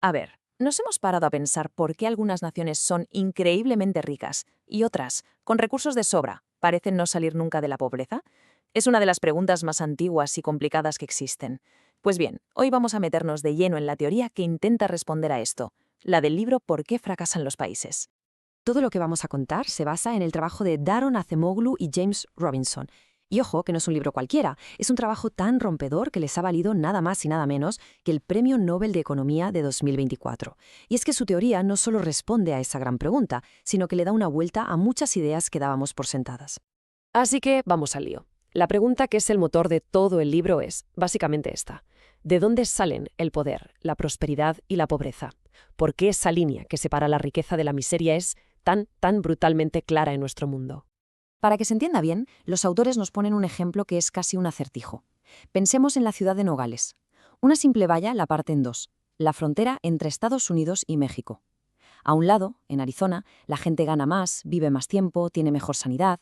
A ver, nos hemos parado a pensar por qué algunas naciones son increíblemente ricas y otras, con recursos de sobra, parecen no salir nunca de la pobreza. Es una de las preguntas más antiguas y complicadas que existen. Pues bien, hoy vamos a meternos de lleno en la teoría que intenta responder a esto, la del libro ¿Por qué fracasan los países? Todo lo que vamos a contar se basa en el trabajo de Daron Acemoglu y James Robinson. Y ojo, que no es un libro cualquiera, es un trabajo tan rompedor que les ha valido nada más y nada menos que el Premio Nobel de Economía de 2024. Y es que su teoría no solo responde a esa gran pregunta, sino que le da una vuelta a muchas ideas que dábamos por sentadas. Así que vamos al lío. La pregunta que es el motor de todo el libro es, básicamente esta. ¿De dónde salen el poder, la prosperidad y la pobreza? ¿Por qué esa línea que separa la riqueza de la miseria es tan brutalmente clara en nuestro mundo? Para que se entienda bien, los autores nos ponen un ejemplo que es casi un acertijo. Pensemos en la ciudad de Nogales. Una simple valla la parte en dos, la frontera entre Estados Unidos y México. A un lado, en Arizona, la gente gana más, vive más tiempo, tiene mejor sanidad.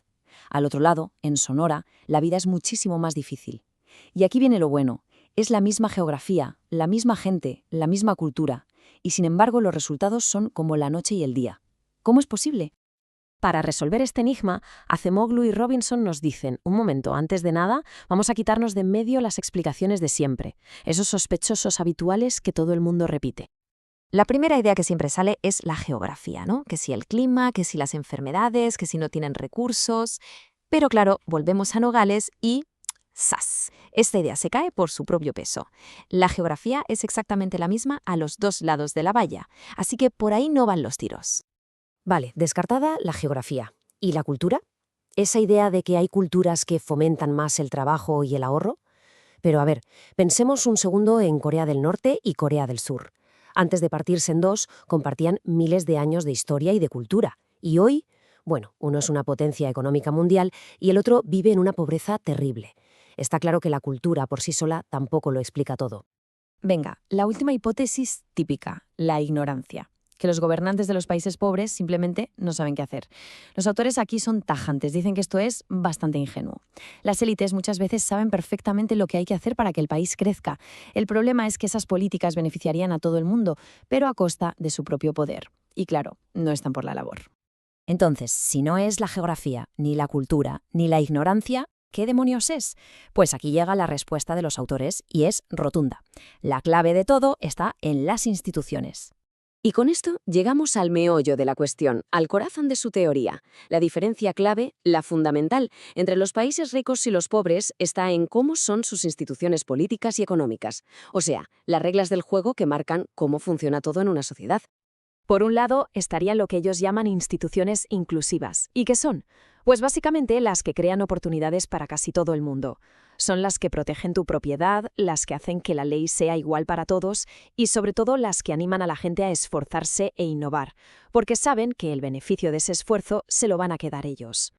Al otro lado, en Sonora, la vida es muchísimo más difícil. Y aquí viene lo bueno. Es la misma geografía, la misma gente, la misma cultura. Y sin embargo, los resultados son como la noche y el día. ¿Cómo es posible? Para resolver este enigma, Acemoglu y Robinson nos dicen, un momento, antes de nada, vamos a quitarnos de en medio las explicaciones de siempre, esos sospechosos habituales que todo el mundo repite. La primera idea que siempre sale es la geografía, ¿no? Que si el clima, que si las enfermedades, que si no tienen recursos. Pero claro, volvemos a Nogales y ¡zas! Esta idea se cae por su propio peso. La geografía es exactamente la misma a los dos lados de la valla, así que por ahí no van los tiros. Vale, descartada la geografía. ¿Y la cultura? Esa idea de que hay culturas que fomentan más el trabajo y el ahorro. Pero a ver, pensemos un segundo en Corea del Norte y Corea del Sur. Antes de partirse en dos, compartían miles de años de historia y de cultura. Y hoy, bueno, uno es una potencia económica mundial y el otro vive en una pobreza terrible. Está claro que la cultura por sí sola tampoco lo explica todo. Venga, la última hipótesis típica, la ignorancia. Que los gobernantes de los países pobres simplemente no saben qué hacer. Los autores aquí son tajantes, dicen que esto es bastante ingenuo. Las élites muchas veces saben perfectamente lo que hay que hacer para que el país crezca. El problema es que esas políticas beneficiarían a todo el mundo, pero a costa de su propio poder. Y claro, no están por la labor. Entonces, si no es la geografía, ni la cultura, ni la ignorancia, ¿qué demonios es? Pues aquí llega la respuesta de los autores y es rotunda. La clave de todo está en las instituciones. Y con esto llegamos al meollo de la cuestión, al corazón de su teoría. La diferencia clave, la fundamental, entre los países ricos y los pobres está en cómo son sus instituciones políticas y económicas, o sea, las reglas del juego que marcan cómo funciona todo en una sociedad. Por un lado, estarían lo que ellos llaman instituciones inclusivas. ¿Y qué son? Pues básicamente las que crean oportunidades para casi todo el mundo. Son las que protegen tu propiedad, las que hacen que la ley sea igual para todos y sobre todo las que animan a la gente a esforzarse e innovar, porque saben que el beneficio de ese esfuerzo se lo van a quedar ellos.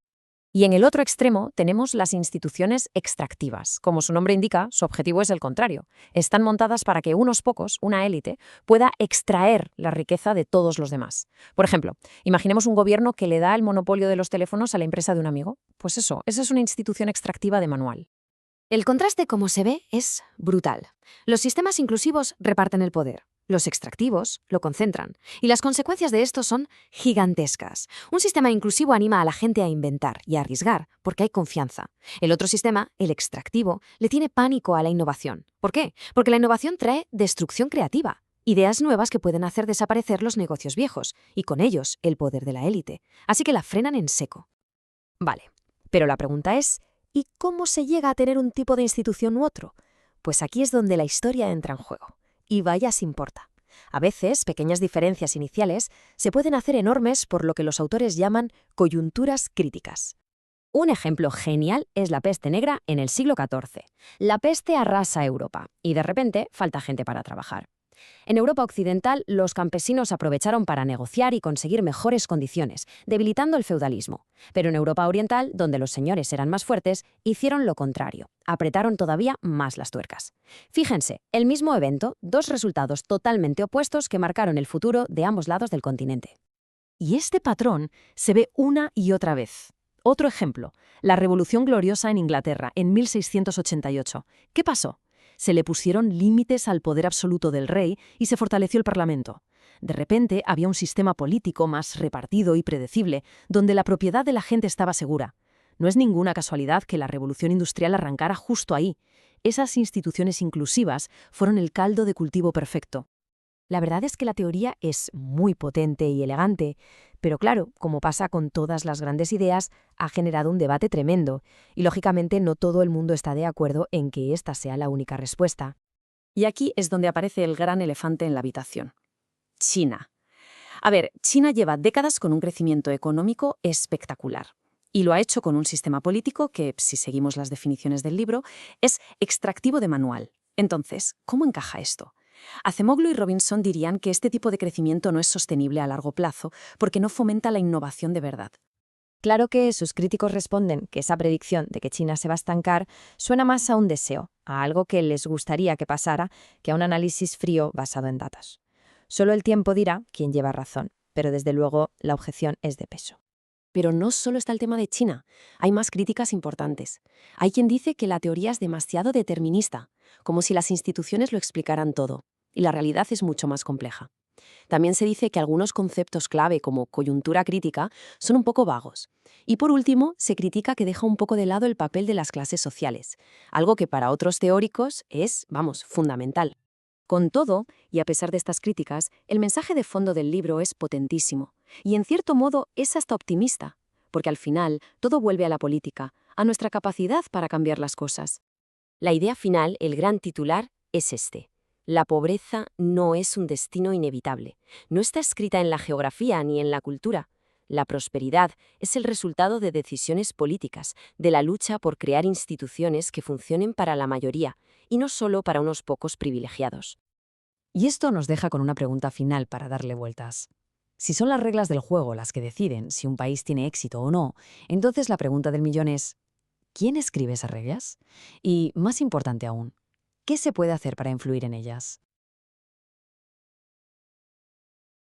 Y en el otro extremo tenemos las instituciones extractivas. Como su nombre indica, su objetivo es el contrario. Están montadas para que unos pocos, una élite, pueda extraer la riqueza de todos los demás. Por ejemplo, imaginemos un gobierno que le da el monopolio de los teléfonos a la empresa de un amigo. Pues eso, esa es una institución extractiva de manual. El contraste, como se ve, es brutal. Los sistemas inclusivos reparten el poder. Los extractivos lo concentran. Y las consecuencias de esto son gigantescas. Un sistema inclusivo anima a la gente a inventar y a arriesgar porque hay confianza. El otro sistema, el extractivo, le tiene pánico a la innovación. ¿Por qué? Porque la innovación trae destrucción creativa. Ideas nuevas que pueden hacer desaparecer los negocios viejos y con ellos el poder de la élite. Así que la frenan en seco. Vale, pero la pregunta es, ¿y cómo se llega a tener un tipo de institución u otro? Pues aquí es donde la historia entra en juego. Y vaya si importa. A veces, pequeñas diferencias iniciales se pueden hacer enormes por lo que los autores llaman coyunturas críticas. Un ejemplo genial es la peste negra en el siglo XIV. La peste arrasa Europa y de repente falta gente para trabajar. En Europa occidental, los campesinos aprovecharon para negociar y conseguir mejores condiciones, debilitando el feudalismo. Pero en Europa oriental, donde los señores eran más fuertes, hicieron lo contrario, apretaron todavía más las tuercas. Fíjense, el mismo evento, dos resultados totalmente opuestos que marcaron el futuro de ambos lados del continente. Y este patrón se ve una y otra vez. Otro ejemplo, la Revolución Gloriosa en Inglaterra en 1688. ¿Qué pasó? Se le pusieron límites al poder absoluto del rey y se fortaleció el parlamento. De repente había un sistema político más repartido y predecible, donde la propiedad de la gente estaba segura. No es ninguna casualidad que la revolución industrial arrancara justo ahí. Esas instituciones inclusivas fueron el caldo de cultivo perfecto. La verdad es que la teoría es muy potente y elegante, pero claro, como pasa con todas las grandes ideas, ha generado un debate tremendo, y lógicamente no todo el mundo está de acuerdo en que esta sea la única respuesta. Y aquí es donde aparece el gran elefante en la habitación. China. A ver, China lleva décadas con un crecimiento económico espectacular. Y lo ha hecho con un sistema político que, si seguimos las definiciones del libro, es extractivo de manual. Entonces, ¿cómo encaja esto? Acemoglu y Robinson dirían que este tipo de crecimiento no es sostenible a largo plazo porque no fomenta la innovación de verdad. Claro que sus críticos responden que esa predicción de que China se va a estancar suena más a un deseo, a algo que les gustaría que pasara, que a un análisis frío basado en datos. Solo el tiempo dirá quién lleva razón, pero desde luego la objeción es de peso. Pero no solo está el tema de China, hay más críticas importantes. Hay quien dice que la teoría es demasiado determinista, como si las instituciones lo explicaran todo, y la realidad es mucho más compleja. También se dice que algunos conceptos clave como coyuntura crítica son un poco vagos. Y por último, se critica que deja un poco de lado el papel de las clases sociales, algo que para otros teóricos es, fundamental. Con todo, y a pesar de estas críticas, el mensaje de fondo del libro es potentísimo, y en cierto modo es hasta optimista, porque al final todo vuelve a la política, a nuestra capacidad para cambiar las cosas. La idea final, el gran titular, es este. La pobreza no es un destino inevitable, no está escrita en la geografía ni en la cultura. La prosperidad es el resultado de decisiones políticas, de la lucha por crear instituciones que funcionen para la mayoría, y no solo para unos pocos privilegiados. Y esto nos deja con una pregunta final para darle vueltas. Si son las reglas del juego las que deciden si un país tiene éxito o no, entonces la pregunta del millón es, ¿quién escribe esas reglas? Y, más importante aún, ¿qué se puede hacer para influir en ellas?